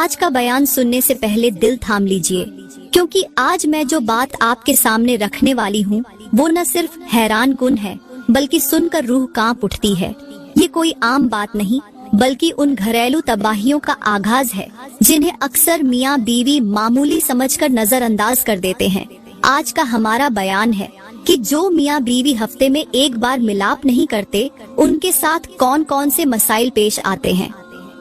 آج کا بیان سننے سے پہلے دل تھام لیجئے، کیونکہ آج میں جو بات آپ کے سامنے رکھنے والی ہوں وہ نہ صرف حیران کن ہے بلکہ سن کر روح کانپ اٹھتی ہے۔ یہ کوئی عام بات نہیں بلکہ ان گھریلو تباہیوں کا آغاز ہے جنہیں اکثر میاں بیوی معمولی سمجھ کر نظر انداز کر دیتے ہیں۔ آج کا ہمارا بیان ہے کہ جو میاں بیوی ہفتے میں ایک بار ملاپ نہیں کرتے ان کے ساتھ کون کون سے مسائل پیش آتے ہیں،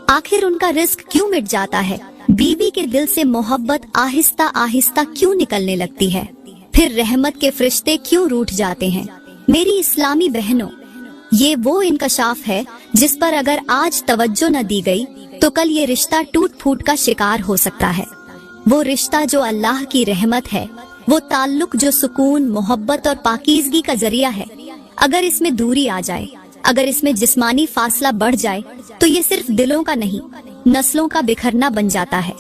آخر ان کا رزق کیوں مٹ جاتا ہے، بیوی کے دل سے محبت آہستہ آہستہ کیوں نکلنے لگتی ہے، پھر رحمت کے فرشتے کیوں روٹھ جاتے ہیں۔ میری اسلامی بہنوں، یہ وہ انکشاف ہے جس پر اگر آج توجہ نہ دی گئی تو کل یہ رشتہ ٹوٹ پھوٹ کا شکار ہو سکتا ہے۔ وہ رشتہ جو اللہ کی رحمت ہے، وہ تعلق جو سکون، محبت اور پاکیزگی کا ذریعہ ہے، اگر اس میں دوری آ جائے، اگر اس میں جسمانی فاصلہ بڑھ جائے تو یہ صرف دلوں کا نہیں، نسلوں کا بکھرنا بن جاتا ہے،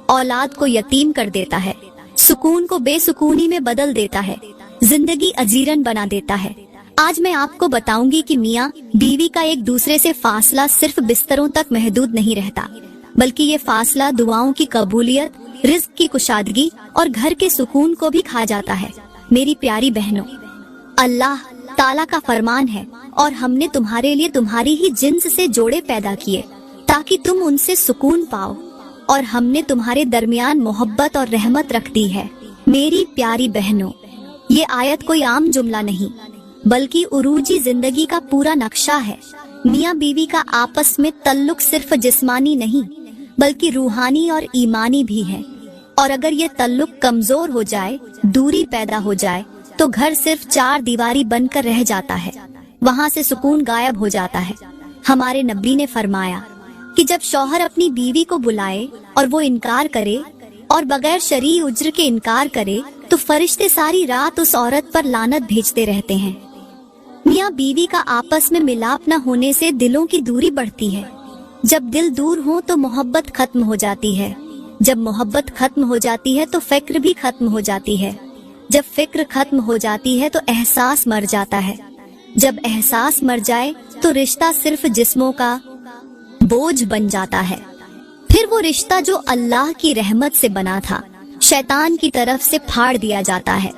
اولاد کو یتیم کر دیتا ہے، سکون کو بے سکونی میں بدل دیتا ہے، زندگی اجیرن بنا دیتا ہے۔ آج میں آپ کو بتاؤں گی کہ میاں بیوی کا ایک دوسرے سے فاصلہ صرف بستروں تک محدود نہیں رہتا، بلکہ یہ فاصلہ دعاؤں کی قبولیت، رزق کی کشادگی اور گھر کے سکون کو بھی کھا جاتا ہے۔ میری پیاری بہنوں، اللہ تعالیٰ کا فرمان ہے، اور ہم نے تمہارے لیے تمہاری ہی جنس سے جوڑے پیدا کیے تاکہ تم ان سے سکون پاؤ، اور ہم نے تمہارے درمیان محبت اور رحمت رکھ دی ہے۔ میری پیاری بہنوں، یہ آیت کوئی عام جملہ نہیں بلکہ عروجی زندگی کا پورا نقشہ ہے۔ میاں بیوی کا آپس میں تعلق صرف جسمانی نہیں بلکہ روحانی اور ایمانی بھی ہے، اور اگر یہ تعلق کمزور ہو جائے، دوری پیدا ہو جائے تو گھر صرف چار دیواری بن کر رہ جاتا ہے، وہاں سے سکون غائب ہو جاتا ہے۔ ہمارے نبی نے فرمایا کہ جب شوہر اپنی بیوی کو بلائے اور وہ انکار کرے اور بغیر شرعی اجر کے انکار کرے تو فرشتے ساری رات اس عورت پر لعنت بھیجتے رہتے ہیں۔ میاں بیوی کا آپس میں ملاپ نہ ہونے سے دلوں کی دوری بڑھتی ہے۔ جب دل دور ہوں تو محبت ختم ہو جاتی ہے، جب محبت ختم ہو جاتی ہے تو فکر بھی ختم ہو جاتی ہے، جب فکر ختم ہو جاتی ہے تو احساس مر جاتا ہے، جب احساس مر جائے تو رشتہ صرف جسموں کا بوجھ بن جاتا ہے۔ پھر وہ رشتہ جو اللہ کی رحمت سے بنا تھا شیطان کی طرف سے پھاڑ دیا جاتا ہے،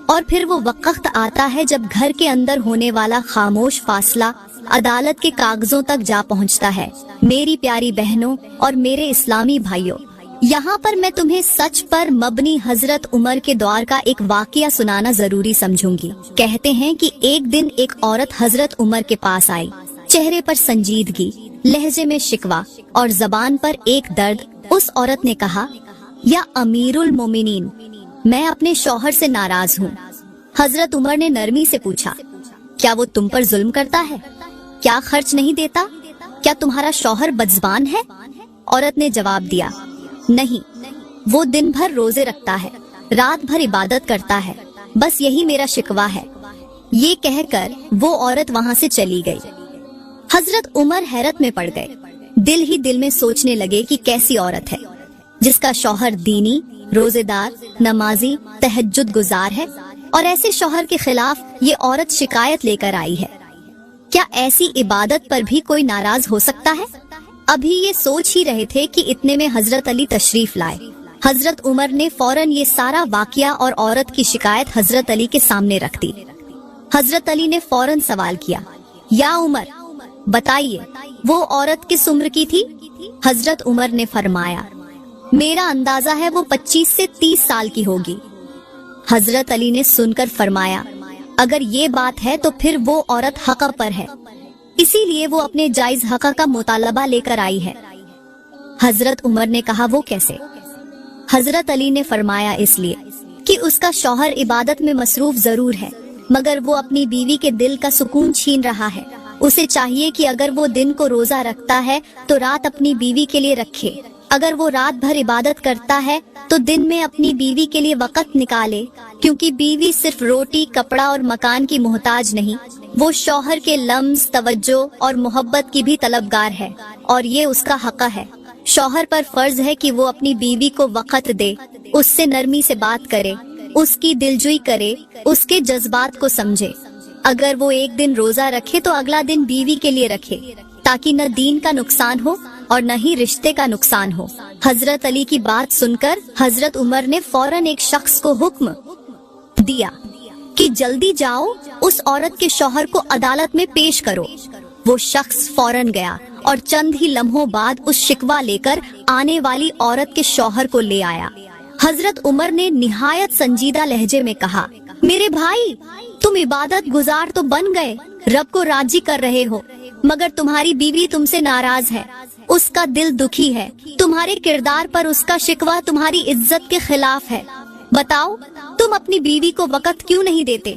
اور پھر وہ وقت آتا ہے جب گھر کے اندر ہونے والا خاموش فاصلہ عدالت کے کاغذوں تک جا پہنچتا ہے۔ میری پیاری بہنوں اور میرے اسلامی بھائیوں، یہاں پر میں تمہیں سچ پر مبنی حضرت عمر کے دور کا ایک واقعہ سنانا ضروری سمجھوں گی۔ کہتے ہیں کہ ایک دن ایک عورت حضرت عمر کے پاس آئی، چہرے پر سنجیدگی، لہجے میں شکوہ اور زبان پر ایک درد۔ اس عورت نے کہا، یا امیر المومنین، میں اپنے شوہر سے ناراض ہوں۔ حضرت عمر نے نرمی سے پوچھا، کیا وہ تم پر ظلم کرتا ہے؟ کیا خرچ نہیں دیتا؟ کیا تمہارا شوہر بدزبان ہے؟ عورت نے جواب دیا، نہیں، وہ دن بھر روزے رکھتا ہے، رات بھر عبادت کرتا ہے، بس یہی میرا شکوہ ہے۔ یہ کہہ کر وہ عورت وہاں سے چلی گئی۔ حضرت عمر حیرت میں پڑ گئے، دل ہی دل میں سوچنے لگے کہ کیسی عورت ہے جس کا شوہر دینی، روزے دار، نمازی، تہجد گزار ہے، اور ایسے شوہر کے خلاف یہ عورت شکایت لے کر آئی ہے۔ کیا ایسی عبادت پر بھی کوئی ناراض ہو سکتا ہے؟ ابھی یہ سوچ ہی رہے تھے کہ اتنے میں حضرت علی تشریف لائے۔ حضرت عمر نے فوراً یہ سارا واقعہ اور عورت کی شکایت حضرت علی کے سامنے رکھ دی۔ حضرت علی نے فوراً سوال کیا، یا عمر، بتائیے وہ عورت کس عمر کی تھی؟ حضرت عمر نے فرمایا، میرا اندازہ ہے وہ 25 سے 30 سال کی ہوگی۔ حضرت علی نے سن کر فرمایا، اگر یہ بات ہے تو پھر وہ عورت حق پر ہے، اسی لیے وہ اپنے جائز حق کا مطالبہ لے کر آئی ہے۔ حضرت عمر نے کہا، وہ کیسے؟ حضرت علی نے فرمایا، اس لیے کہ اس کا شوہر عبادت میں مصروف ضرور ہے مگر وہ اپنی بیوی کے دل کا سکون چھین رہا ہے۔ اسے چاہیے کہ اگر وہ دن کو روزہ رکھتا ہے تو رات اپنی بیوی کے لیے رکھے، اگر وہ رات بھر عبادت کرتا ہے تو دن میں اپنی بیوی کے لیے وقت نکالے، کیونکہ بیوی صرف روٹی، کپڑا اور مکان کی محتاج نہیں، وہ شوہر کے لمس، توجہ اور محبت کی بھی طلبگار ہے، اور یہ اس کا حق ہے۔ شوہر پر فرض ہے کہ وہ اپنی بیوی کو وقت دے، اس سے نرمی سے بات کرے، اس کی دلجوئی کرے، اس کے جذبات کو سمجھے۔ اگر وہ ایک دن روزہ رکھے تو اگلا دن بیوی کے لیے رکھے، تاکہ نہ دین کا نقصان ہو और न ही रिश्ते का नुकसान हो। हजरत अली की बात सुनकर हजरत उमर ने फौरन एक शख्स को हुक्म दिया कि जल्दी जाओ, उस औरत के शौहर को अदालत में पेश करो। वो शख्स फौरन गया और चंद ही लम्हों बाद उस शिकवा लेकर आने वाली औरत के शौहर को ले आया। हजरत उमर ने निहायत संजीदा लहजे में कहा, मेरे भाई, तुम इबादत गुजार तो बन गए, रब को राजी कर रहे हो, मगर तुम्हारी बीवी तुमसे नाराज है, उसका दिल दुखी है, तुम्हारे किरदार पर उसका शिकवा तुम्हारी इज्जत के खिलाफ है। बताओ, तुम अपनी बीवी को वक़्त क्यों नहीं देते?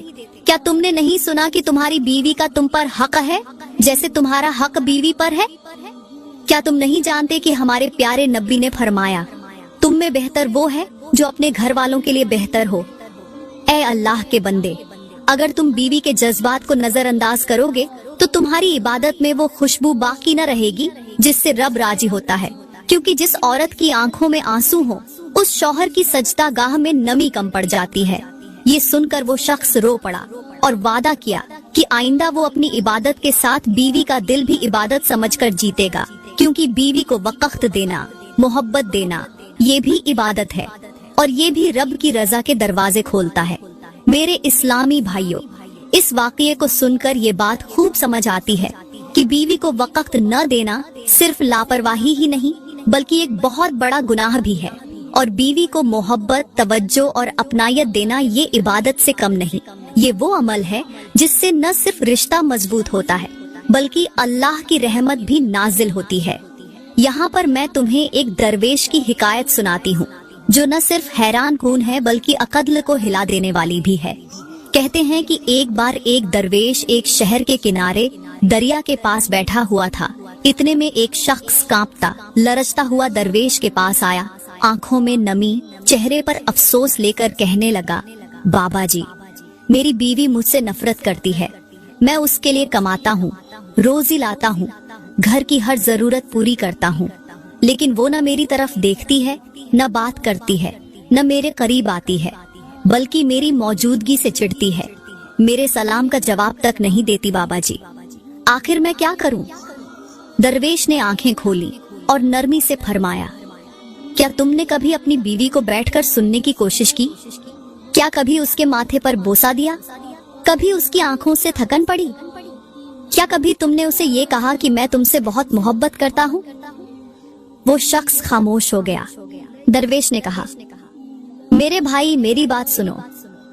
क्या तुमने नहीं सुना कि तुम्हारी बीवी का तुम पर हक है जैसे तुम्हारा हक बीवी पर है? क्या तुम नहीं जानते कि हमारे प्यारे नबी ने फरमाया, तुम में बेहतर वो है जो अपने घर वालों के लिए बेहतर हो। ऐ अल्लाह के बंदे, अगर तुम बीवी के जज्बात को नजरअंदाज करोगे तो तुम्हारी इबादत में वो खुशबू बाकी न रहेगी जिससे रब राजी होता है, क्योंकि जिस औरत की आंखों में आंसू हो उस शौहर की सजदा गाह में नमी कम पड़ जाती है। ये सुनकर वो शख्स रो पड़ा और वादा किया कि आइंदा वो अपनी इबादत के साथ बीवी का दिल भी इबादत समझकर जीतेगा, क्योंकि बीवी को वक़्त देना, मोहब्बत देना, ये भी इबादत है और ये भी रब की रजा के दरवाजे खोलता है। मेरे इस्लामी भाइयों, इस वाक़ये को सुनकर ये बात खूब समझ आती है कि बीवी को वक़्त न देना सिर्फ लापरवाही ही नहीं बल्कि एक बहुत बड़ा गुनाह भी है, और बीवी को मोहब्बत, तवज्जो और अपनायत देना ये इबादत से कम नहीं। ये वो अमल है जिससे न सिर्फ रिश्ता मजबूत होता है बल्कि अल्लाह की रहमत भी नाजिल होती है। यहाँ पर मैं तुम्हें एक दरवेश की हिकायत सुनाती हूँ जो न सिर्फ हैरान कून है बल्कि अक्ल को हिला देने वाली भी है। कहते हैं कि एक बार एक दरवेश एक शहर के किनारे दरिया के पास बैठा हुआ था। इतने में एक शख्स कांपता, लरजता हुआ दरवेश के पास आया। आंखों में नमी, चेहरे पर अफसोस लेकर कहने लगा, बाबा जी, मेरी बीवी मुझसे नफरत करती है। मैं उसके लिए कमाता हूँ, रोजी लाता हूँ, घर की हर जरूरत पूरी करता हूँ, लेकिन वो न मेरी तरफ देखती है, न बात करती है, न मेरे करीब आती है, बल्कि मेरी मौजूदगी से चिढ़ती है। मेरे सलाम का जवाब तक नहीं देती बाबा जी। आखिर मैं क्या करूँ? दरवेश ने आंखें खोली और नरमी से फरमाया, क्या तुमने कभी अपनी बीवी को बैठकर सुनने की कोशिश की? क्या कभी उसके माथे पर बोसा दिया? कभी उसकी आंखों से थकन पड़ी? क्या कभी तुमने उसे ये कहा कि मैं तुमसे बहुत मोहब्बत करता हूँ? वो शख्स खामोश हो गया। दरवेश ने कहा, मेरे भाई, मेरी बात सुनो।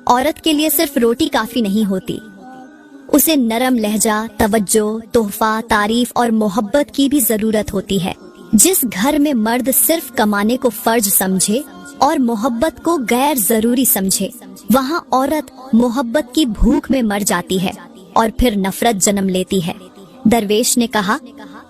औरत के लिए सिर्फ रोटी काफी नहीं होती, उसे नरम लहजा, तवज्जो, तोहफा, तारीफ और मोहब्बत की भी जरूरत होती है। जिस घर में मर्द सिर्फ कमाने को फर्ज समझे और मोहब्बत को गैर जरूरी समझे, वहाँ औरत मोहब्बत की भूख में मर जाती है और फिर नफरत जन्म लेती है। दरवेश ने कहा,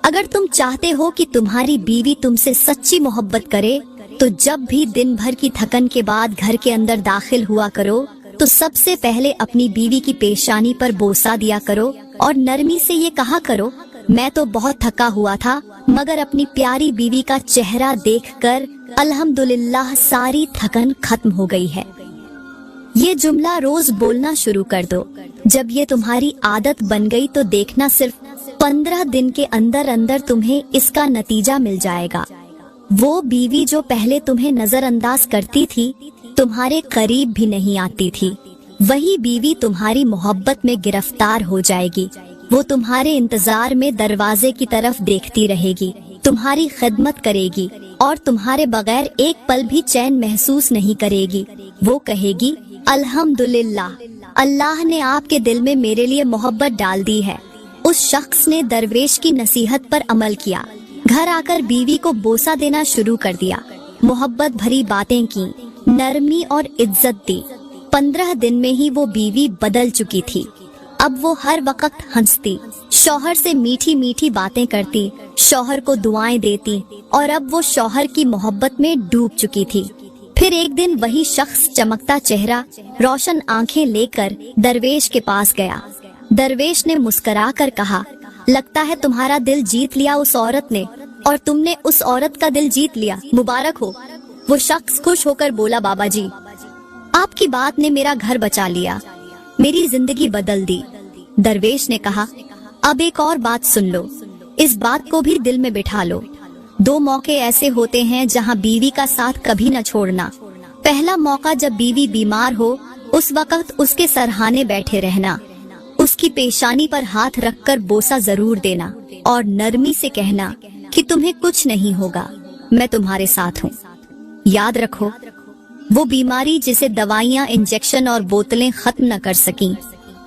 अगर तुम चाहते हो कि तुम्हारी बीवी तुमसे सच्ची मोहब्बत करे तो जब भी दिन भर की थकन के बाद घर के अंदर दाखिल हुआ करो तो सबसे पहले अपनी बीवी की पेशानी पर बोसा दिया करो और नरमी से ये कहा करो, मैं तो बहुत थका हुआ था मगर अपनी प्यारी बीवी का चेहरा देखकर अल्हम्दुलिल्लाह सारी थकन खत्म हो गई है। ये जुमला रोज बोलना शुरू कर दो। जब ये तुम्हारी आदत बन गई तो देखना सिर्फ 15 दिन के अंदर अंदर तुम्हें इसका नतीजा मिल जाएगा। वो बीवी जो पहले तुम्हें नजरअंदाज करती थी, तुम्हारे करीब भी नहीं आती थी, वही बीवी तुम्हारी मोहब्बत में गिरफ्तार हो जाएगी। वो तुम्हारे इंतजार में दरवाजे की तरफ देखती रहेगी, तुम्हारी खिदमत करेगी और तुम्हारे बगैर एक पल भी चैन महसूस नहीं करेगी। वो कहेगी, अल्हम्दुलिल्लाह, अल्लाह ने आपके दिल में मेरे लिए मोहब्बत डाल दी है। उस शख्स ने दरवेश की नसीहत पर अमल किया। घर आकर बीवी को बोसा देना शुरू कर दिया, मोहब्बत भरी बातें की, नरमी और इज्जत दी। 15 दिन में ही वो बीवी बदल चुकी थी। अब वो हर वक्त हंसती, शौहर से मीठी मीठी बातें करती, शौहर को दुआएं देती और अब वो शौहर की मोहब्बत में डूब चुकी थी। फिर एक दिन वही शख्स चमकता चेहरा, रोशन आंखें लेकर दरवेश के पास गया। दरवेश ने मुस्कुरा कर कहा, लगता है तुम्हारा दिल जीत लिया उस औरत ने और तुमने उस औरत का दिल जीत लिया, मुबारक हो। वो शख्स खुश होकर बोला, बाबा जी, आपकी बात ने मेरा घर बचा लिया, मेरी जिंदगी बदल दी। दरवेश ने कहा, अब एक और बात सुन लो, इस बात को भी दिल में बिठा लो। दो मौके ऐसे होते हैं जहां बीवी का साथ कभी न छोड़ना। पहला मौका जब बीवी बीमार हो, उस वक्त उसके सरहाने बैठे रहना, उसकी पेशानी पर हाथ रखकर बोसा जरूर देना और नरमी से कहना कि तुम्हें कुछ नहीं होगा, मैं तुम्हारे साथ हूँ। याद रखो, वो बीमारी जिसे दवाइयाँ, इंजेक्शन और बोतलें खत्म न कर सकीं,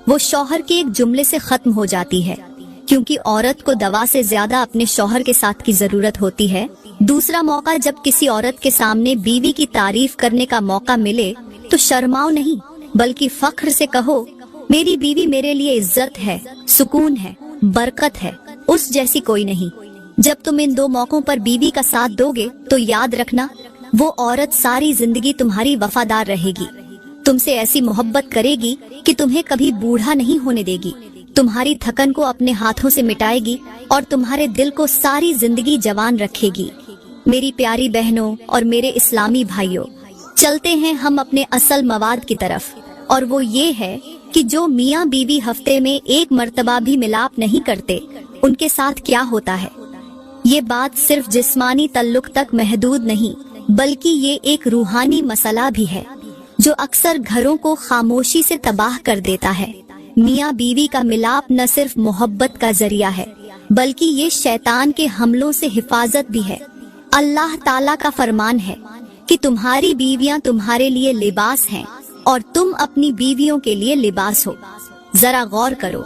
वो शौहर के एक जुमले से खत्म हो जाती है, क्योंकि औरत को दवा से ज्यादा अपने शौहर के साथ की जरूरत होती है। दूसरा मौका जब किसी औरत के सामने बीवी की तारीफ करने का मौका मिले तो शर्माओ नहीं, बल्कि फख्र से कहो, मेरी बीवी मेरे लिए इज्जत है, सुकून है, बरकत है, उस जैसी कोई नहीं। जब तुम इन दो मौकों पर बीवी का साथ दोगे तो याद रखना, वो औरत सारी जिंदगी तुम्हारी वफादार रहेगी, तुमसे ऐसी मोहब्बत करेगी कि तुम्हें कभी बूढ़ा नहीं होने देगी, तुम्हारी थकन को अपने हाथों से मिटाएगी और तुम्हारे दिल को सारी जिंदगी जवान रखेगी। मेरी प्यारी बहनों और मेरे इस्लामी भाइयों, चलते हैं हम अपने असल मवाद की तरफ, और वो ये है कि जो मियाँ बीवी हफ्ते में एक मर्तबा भी मिलाप नहीं करते, उनके साथ क्या होता है। ये बात सिर्फ जिस्मानी तल्लुक तक महदूद नहीं, बल्कि ये एक रूहानी मसला भी है जो अक्सर घरों को खामोशी से तबाह कर देता है। मियाँ बीवी का मिलाप न सिर्फ मोहब्बत का जरिया है, बल्कि ये शैतान के हमलों से हिफाजत भी है। अल्लाह ताला का फरमान है कि तुम्हारी बीवियां तुम्हारे लिए लिबास हैं और तुम अपनी बीवियों के लिए लिबास हो। जरा गौर करो,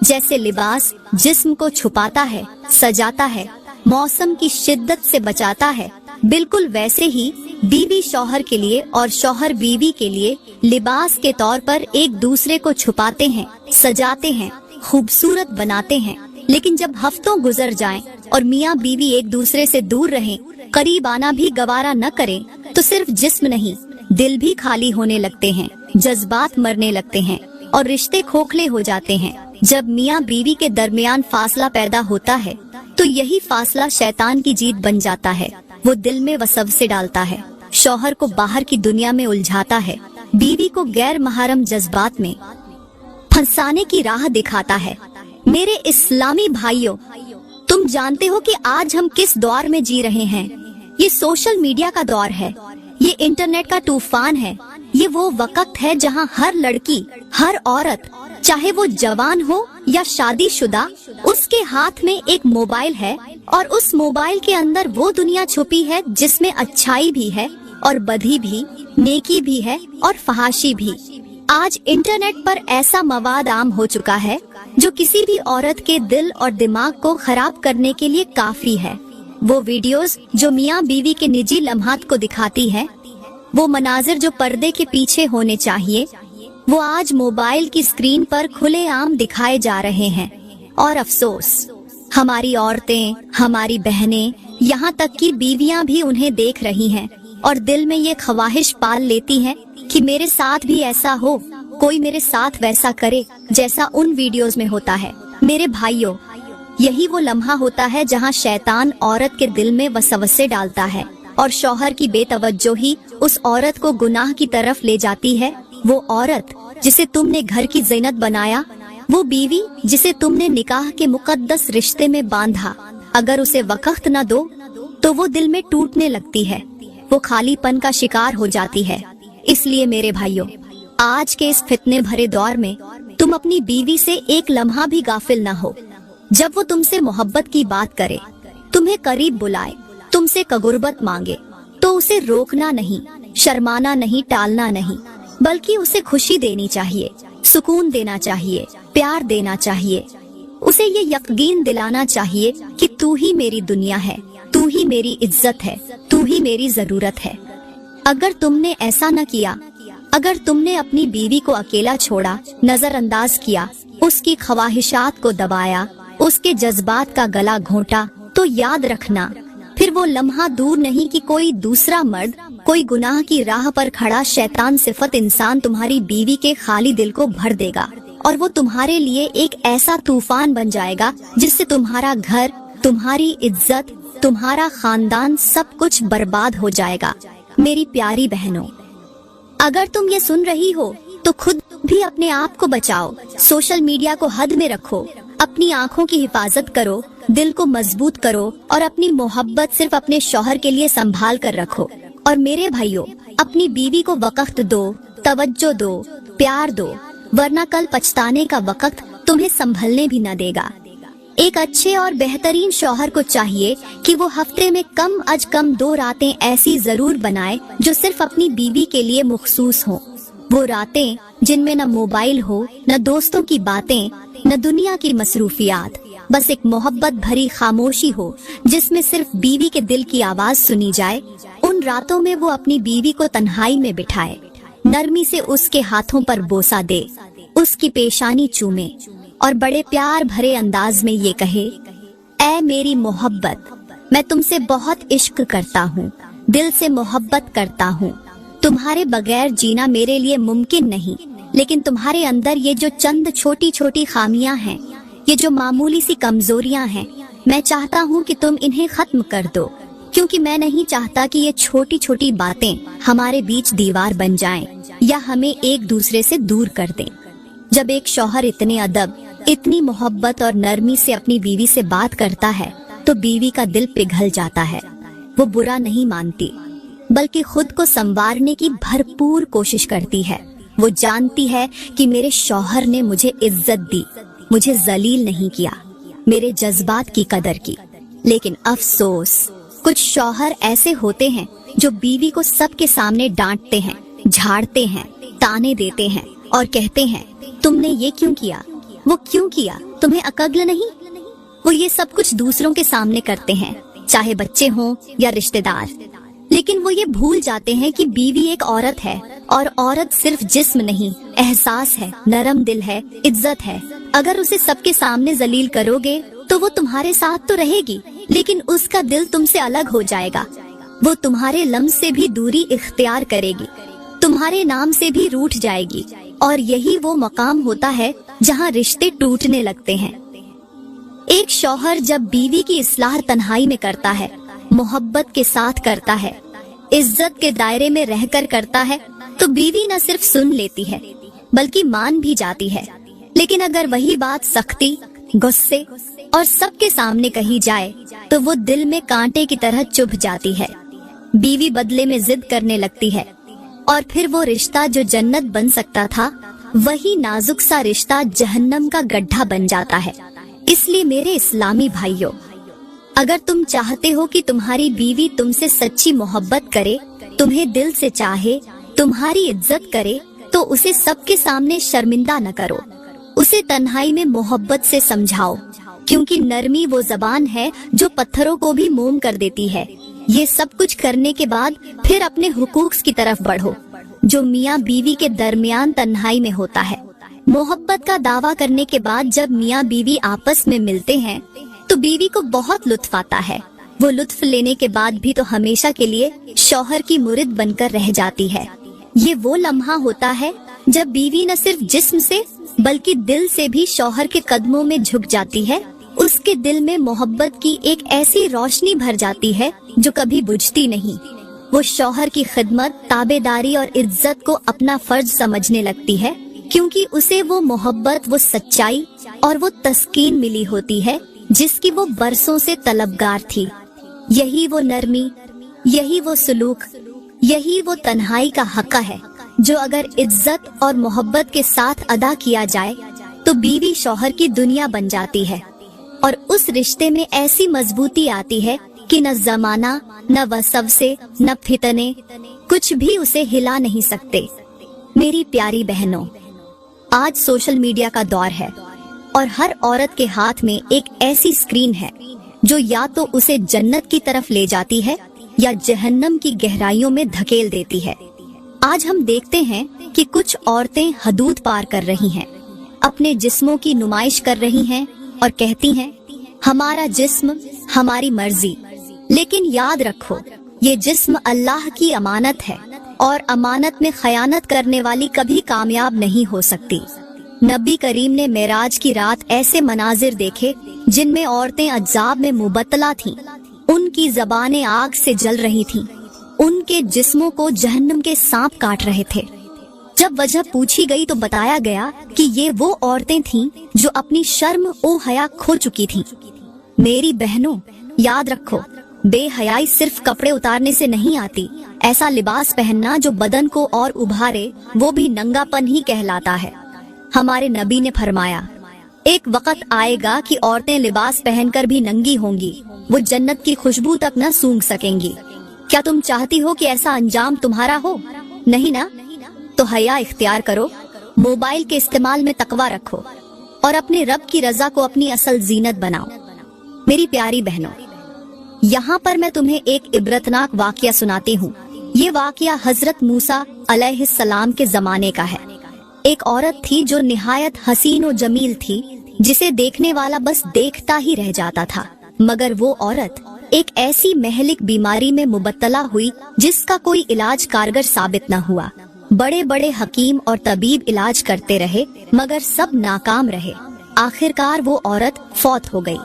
जैसे लिबास जिस्म को छुपाता है, सजाता है, मौसम की शिद्दत से बचाता है, बिल्कुल वैसे ही बीवी शौहर के लिए और शौहर बीवी के लिए लिबास के तौर पर एक दूसरे को छुपाते हैं, सजाते हैं, खूबसूरत बनाते हैं। लेकिन जब हफ्तों गुजर जाएं और मियाँ बीवी एक दूसरे से दूर रहें, करीब आना भी गवारा न करें, तो सिर्फ जिस्म नहीं, दिल भी खाली होने लगते हैं, जज्बात मरने लगते हैं और रिश्ते खोखले हो जाते हैं। जब मियाँ बीवी के दरमियान फासला पैदा होता है तो यही फासला शैतान की जीत बन जाता है। वो दिल में वसवसे डालता है, शौहर को बाहर की दुनिया में उलझाता है, बीवी को गैर महरम जज्बात में फंसाने की राह दिखाता है। मेरे इस्लामी भाइयों, तुम जानते हो कि आज हम किस दौर में जी रहे हैं। ये सोशल मीडिया का दौर है, ये इंटरनेट का तूफान है। ये वो वक्त है जहां हर लड़की, हर औरत, चाहे वो जवान हो या शादीशुदा, उसके हाथ में एक मोबाइल है और उस मोबाइल के अंदर वो दुनिया छुपी है जिसमें अच्छाई भी है और बदी भी, नेकी भी है और फहाशी भी। आज इंटरनेट पर ऐसा मवाद आम हो चुका है जो किसी भी औरत के दिल और दिमाग को खराब करने के लिए काफी है। वो वीडियोस जो मियाँ बीवी के निजी लम्हात को दिखाती है, वो मनाजिर जो पर्दे के पीछे होने चाहिए, वो आज मोबाइल की स्क्रीन पर खुलेआम दिखाए जा रहे हैं। और अफसोस, हमारी औरतें, हमारी बहनें, यहाँ तक कि बीवियां भी उन्हें देख रही हैं और दिल में ये ख्वाहिश पाल लेती हैं कि मेरे साथ भी ऐसा हो, कोई मेरे साथ वैसा करे जैसा उन वीडियोस में होता है। मेरे भाइयों, यही वो लम्हा होता है जहाँ शैतान औरत के दिल में वसवसे डालता है और शौहर की बेतवज्जोही उस औरत को गुनाह की तरफ ले जाती है। वो औरत जिसे तुमने घर की ज़ीनत बनाया, वो बीवी जिसे तुमने निकाह के मुकद्दस रिश्ते में बांधा, अगर उसे वक्त न दो तो वो दिल में टूटने लगती है, वो खालीपन का शिकार हो जाती है। इसलिए मेरे भाइयों, आज के इस फितने भरे दौर में तुम अपनी बीवी से एक लम्हा भी गाफिल न हो। जब वो तुमसे मोहब्बत की बात करे, तुम्हें करीब बुलाए, तुमसे कगुर्बत मांगे, तो उसे रोकना नहीं, शर्माना नहीं, टालना नहीं, बल्कि उसे खुशी देनी चाहिए, सुकून देना चाहिए, प्यार देना चाहिए। उसे ये यकीन दिलाना चाहिए कि तू ही मेरी दुनिया है, तू ही मेरी इज्जत है, तू ही मेरी जरूरत है। अगर तुमने ऐसा न किया, अगर तुमने अपनी बीवी को अकेला छोड़ा, नजरअंदाज किया, उसकी ख्वाहिशात को दबाया, उसके जज्बात का गला घोंटा, तो याद रखना, फिर वो लम्हा दूर नहीं कि कोई दूसरा मर्द, कोई गुनाह की राह पर खड़ा शैतान सिफत इंसान तुम्हारी बीवी के खाली दिल को भर देगा और वो तुम्हारे लिए एक ऐसा तूफान बन जाएगा जिससे तुम्हारा घर, तुम्हारी इज्जत, तुम्हारा खानदान, सब कुछ बर्बाद हो जाएगा। मेरी प्यारी बहनों, अगर तुम ये सुन रही हो तो खुद भी अपने आप को बचाओ, सोशल मीडिया को हद में रखो, अपनी आँखों की हिफाजत करो दिल को मजबूत करो और अपनी मोहब्बत सिर्फ अपने शौहर के लिए संभाल कर रखो। और मेरे भाइयों, अपनी बीवी को वक्त दो, तवज्जो दो, प्यार दो, वरना कल पछताने का वक्त तुम्हें संभलने भी न देगा। एक अच्छे और बेहतरीन शौहर को चाहिए कि वो हफ्ते में कम अज कम 2 रातें ऐसी जरूर बनाए जो सिर्फ अपनी बीवी के लिए मखसूस हो। वो रातें जिनमें न मोबाइल हो, न दोस्तों की बातें, न दुनिया की मसरूफियात, बस एक मोहब्बत भरी खामोशी हो जिसमें सिर्फ बीवी के दिल की आवाज सुनी जाए। उन रातों में वो अपनी बीवी को तन्हाई में बिठाए, नरमी से उसके हाथों पर बोसा दे, उसकी पेशानी चूमे और बड़े प्यार भरे अंदाज में ये कहे, ऐ मेरी मोहब्बत, मैं तुमसे बहुत इश्क करता हूँ, दिल से मोहब्बत करता हूँ। तुम्हारे बगैर जीना मेरे लिए मुमकिन नहीं, लेकिन तुम्हारे अंदर ये जो चंद छोटी छोटी खामियां हैं, ये जो मामूली सी कमजोरियां हैं, मैं चाहता हूँ कि तुम इन्हें खत्म कर दो, क्योंकि मैं नहीं चाहता कि ये छोटी छोटी बातें हमारे बीच दीवार बन जाएं या हमें एक दूसरे से दूर कर दें। जब एक शौहर इतने अदब, इतनी मोहब्बत और नरमी से अपनी बीवी से बात करता है तो बीवी का दिल पिघल जाता है। वो बुरा नहीं मानती, बल्कि खुद को संवारने की भरपूर कोशिश करती है। वो जानती है कि मेरे शौहर ने मुझे इज्जत दी, मुझे जलील नहीं किया, मेरे जज्बात की कदर की। लेकिन अफसोस, कुछ शौहर ऐसे होते हैं जो बीवी को सबके सामने डांटते हैं, झाड़ते हैं, ताने देते हैं और कहते हैं, तुमने ये क्यों किया, वो क्यों किया, तुम्हें अक्ल नहीं। वो ये सब कुछ दूसरों के सामने करते हैं, चाहे बच्चे हों या रिश्तेदार। लेकिन वो ये भूल जाते हैं कि बीवी एक औरत है, और औरत सिर्फ जिस्म नहीं, एहसास है, नरम दिल है, इज्जत है। अगर उसे सबके सामने जलील करोगे तो वो तुम्हारे साथ तो रहेगी, लेकिन उसका दिल तुमसे अलग हो जाएगा। वो तुम्हारे लम्स से भी दूरी इख्तियार करेगी, तुम्हारे नाम से भी रूठ जाएगी। और यही वो मकाम होता है जहाँ रिश्ते टूटने लगते हैं। एक शौहर जब बीवी की इस्लाह तन्हाई में करता है, मोहब्बत के साथ करता है, इज्जत के दायरे में रहकर करता है, तो बीवी न सिर्फ सुन लेती है बल्कि मान भी जाती है। लेकिन अगर वही बात सख्ती, गुस्से और सबके सामने कही जाए तो वो दिल में कांटे की तरह चुभ जाती है। बीवी बदले में जिद करने लगती है और फिर वो रिश्ता जो जन्नत बन सकता था, वही नाजुक सा रिश्ता जहन्नम का गड्ढा बन जाता है। इसलिए मेरे इस्लामी भाइयों, अगर तुम चाहते हो कि तुम्हारी बीवी तुमसे सच्ची मोहब्बत करे, तुम्हें दिल से चाहे, तुम्हारी इज्जत करे, तो उसे सबके सामने शर्मिंदा न करो। उसे तन्हाई में मोहब्बत से समझाओ, क्योंकि नरमी वो जबान है जो पत्थरों को भी मोम कर देती है। ये सब कुछ करने के बाद फिर अपने हुकूक की तरफ बढ़ो, जो मियाँ बीवी के दरमियान तन्हाई में होता है। मोहब्बत का दावा करने के बाद जब मियाँ बीवी आपस में मिलते हैं तो बीवी को बहुत लुत्फ आता है। वो लुत्फ लेने के बाद भी तो हमेशा के लिए शौहर की मुरिद बनकर रह जाती है। ये वो लम्हा होता है जब बीवी न सिर्फ जिस्म से बल्कि दिल से भी शौहर के कदमों में झुक जाती है। उसके दिल में मोहब्बत की एक ऐसी रोशनी भर जाती है जो कभी बुझती नहीं। वो शौहर की खिदमत, ताबेदारी और इज्जत को अपना फर्ज समझने लगती है, क्योंकि उसे वो मोहब्बत, वो सच्चाई और वो तस्कीन मिली होती है जिसकी वो बरसों से तलबगार थी। यही वो नरमी, यही वो सुलूक, यही वो तन्हाई का हक़ है जो अगर इज्जत और मोहब्बत के साथ अदा किया जाए तो बीवी शौहर की दुनिया बन जाती है। और उस रिश्ते में ऐसी मजबूती आती है कि न जमाना, न वसवसे, न फितने, कुछ भी उसे हिला नहीं सकते। मेरी प्यारी बहनों, आज सोशल मीडिया का दौर है और हर औरत के हाथ में एक ऐसी स्क्रीन है जो या तो उसे जन्नत की तरफ ले जाती है या जहन्नम की गहराइयों में धकेल देती है। आज हम देखते हैं कि कुछ औरतें हदूद पार कर रही हैं, अपने जिस्मों की नुमाइश कर रही हैं और कहती हैं, हमारा जिस्म, हमारी मर्जी। लेकिन याद रखो, ये जिस्म अल्लाह की अमानत है और अमानत में खयानत करने वाली कभी कामयाब नहीं हो सकती। नबी करीम ने मेराज की रात ऐसे मनाजिर देखे जिनमें औरतें अजाब में मुबतला थीं, उनकी ज़बानें आग से जल रही थीं, उनके जिस्मों को जहन्नम के सांप काट रहे थे। जब वजह पूछी गई तो बताया गया कि ये वो औरतें थीं जो अपनी शर्म ओ हया खो चुकी थीं। मेरी बहनों, याद रखो, बेहयाई सिर्फ कपड़े उतारने से नहीं आती। ऐसा लिबास पहनना जो बदन को और उभारे, वो भी नंगापन ही कहलाता है। हमारे नबी ने फरमाया, एक वक्त आएगा कि औरतें लिबास पहनकर भी नंगी होंगी, वो जन्नत की खुशबू तक न सूंघ सकेंगी। क्या तुम चाहती हो कि ऐसा अंजाम तुम्हारा हो? नहीं ना? तो हया इख्तियार करो, मोबाइल के इस्तेमाल में तकवा रखो और अपने रब की रजा को अपनी असल जीनत बनाओ। मेरी प्यारी बहनों, यहाँ पर मैं तुम्हें एक इबरतनाक वाकया सुनाती हूँ। ये वाकया हजरत मूसा अलैहिस्सलाम के जमाने का है। एक औरत थी जो निहायत हसीन और जमील थी, जिसे देखने वाला बस देखता ही रह जाता था। मगर वो औरत एक ऐसी महलिक बीमारी में मुबत्तला हुई जिसका कोई इलाज कारगर साबित न हुआ। बड़े बड़े हकीम और तबीब इलाज करते रहे, मगर सब नाकाम रहे। आखिरकार वो औरत फौत हो गई।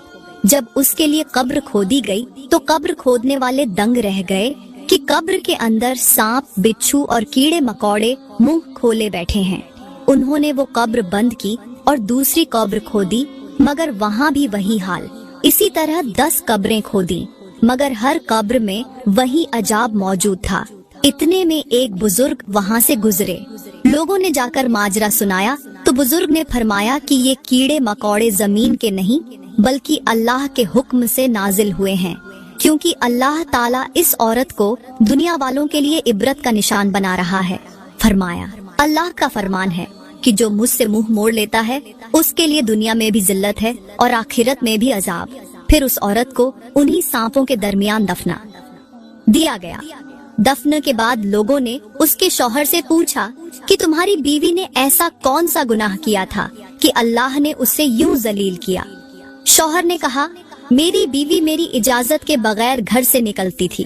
जब उसके लिए कब्र खोदी गई तो कब्र खोदने वाले दंग रह गए कि कब्र के अंदर सांप, बिच्छू और कीड़े मकोड़े मुंह खोले बैठे हैं। उन्होंने वो कब्र बंद की और दूसरी कब्र खोदी, मगर वहाँ भी वही हाल। इसी तरह 10 कब्रें खोदी, मगर हर कब्र में वही अजाब मौजूद था। इतने में एक बुजुर्ग वहाँ से गुजरे। लोगों ने जाकर माजरा सुनाया तो बुजुर्ग ने फरमाया कि ये कीड़े मकोड़े जमीन के नहीं बल्कि अल्लाह के हुक्म से नाजिल हुए हैं, क्योंकि अल्लाह ताला इस औरत को दुनिया वालों के लिए इबरत का निशान बना रहा है। फरमाया, अल्लाह का फरमान है कि जो मुझसे मुंह मोड़ लेता है उसके लिए दुनिया में भी जिल्लत है और आखिरत में भी अजाब। फिर उस औरत को उन्हीं सांपों के दरमियान दफना दिया गया। दफन के बाद लोगों ने उसके शौहर से पूछा कि तुम्हारी बीवी ने ऐसा कौन सा गुनाह किया था कि अल्लाह ने उसे यूं जलील किया। शौहर ने कहा, मेरी बीवी मेरी इजाजत के बगैर घर से निकलती थी,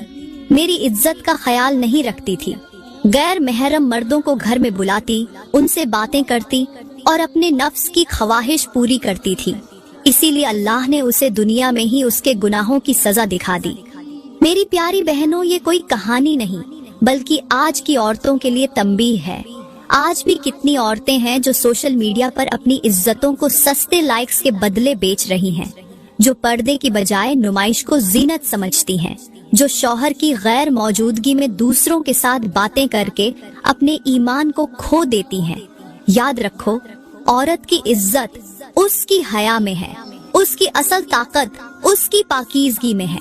मेरी इज्जत का ख्याल नहीं रखती थी, गैर महरम मर्दों को घर में बुलाती, उनसे बातें करती और अपने नफ्स की ख्वाहिश पूरी करती थी। इसीलिए अल्लाह ने उसे दुनिया में ही उसके गुनाहों की सजा दिखा दी। मेरी प्यारी बहनों, ये कोई कहानी नहीं बल्कि आज की औरतों के लिए तंबीह है। आज भी कितनी औरतें हैं जो सोशल मीडिया पर अपनी इज्जतों को सस्ते लाइक्स के बदले बेच रही हैं, जो पर्दे की बजाय नुमाइश को जीनत समझती हैं, जो शौहर की गैर मौजूदगी में दूसरों के साथ बातें करके अपने ईमान को खो देती हैं। याद रखो, औरत की इज्जत उसकी हया में है, उसकी असल ताकत उसकी पाकीज़गी में है।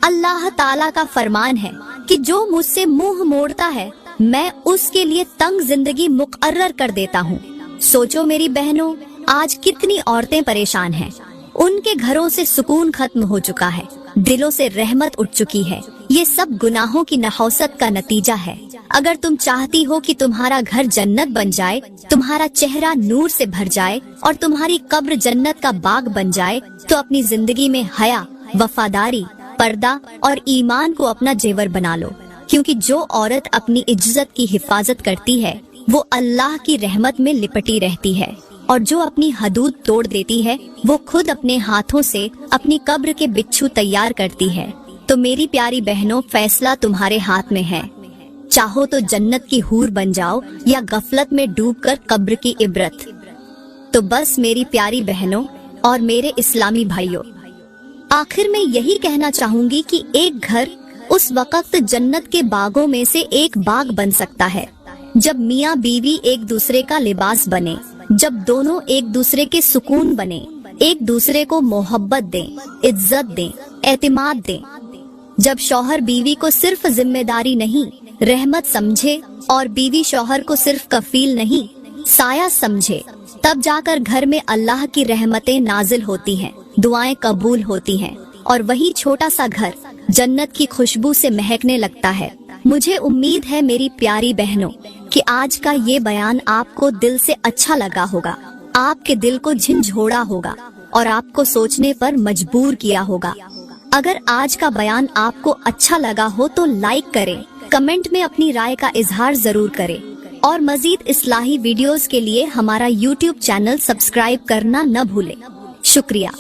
अल्लाह ताला का फरमान है कि जो मुझसे मुंह मोड़ता है मैं उसके लिए तंग जिंदगी मुकर्रर कर देता हूँ। सोचो मेरी बहनों, आज कितनी औरतें परेशान हैं, उनके घरों से सुकून खत्म हो चुका है, दिलों से रहमत उठ चुकी है। ये सब गुनाहों की नहौसत का नतीजा है। अगर तुम चाहती हो कि तुम्हारा घर जन्नत बन जाए, तुम्हारा चेहरा नूर से भर जाए और तुम्हारी कब्र जन्नत का बाग बन जाए, तो अपनी जिंदगी में हया, वफादारी, पर्दा और ईमान को अपना जेवर बना लो। क्योंकि जो औरत अपनी इज्जत की हिफाजत करती है वो अल्लाह की रहमत में लिपटी रहती है, और जो अपनी हदूद तोड़ देती है वो खुद अपने हाथों से अपनी कब्र के बिच्छू तैयार करती है। तो मेरी प्यारी बहनों, फैसला तुम्हारे हाथ में है। चाहो तो जन्नत की हूर बन जाओ या गफलत में डूबकर कब्र की इबरत। तो बस मेरी प्यारी बहनों और मेरे इस्लामी भाइयों, आखिर में यही कहना चाहूंगी कि एक घर उस वक्त जन्नत के बागों में से एक बाग बन सकता है जब मियाँ बीवी एक दूसरे का लिबास बने, जब दोनों एक दूसरे के सुकून बने, एक दूसरे को मोहब्बत दें, इज्जत दें, एतमाद दें। जब शौहर बीवी को सिर्फ जिम्मेदारी नहीं रहमत समझे और बीवी शौहर को सिर्फ कफील नहीं साया समझे, तब जाकर घर में अल्लाह की रहमतें नाजिल होती हैं, दुआएं कबूल होती हैं और वही छोटा सा घर जन्नत की खुशबू से महकने लगता है। मुझे उम्मीद है मेरी प्यारी बहनों कि आज का ये बयान आपको दिल से अच्छा लगा होगा, आपके दिल को झंझोड़ा होगा और आपको सोचने पर मजबूर किया होगा। अगर आज का बयान आपको अच्छा लगा हो तो लाइक करें, कमेंट में अपनी राय का इजहार जरूर करें और मजीद इस्लाही वीडियोस के लिए हमारा YouTube चैनल सब्सक्राइब करना न भूलें। शुक्रिया।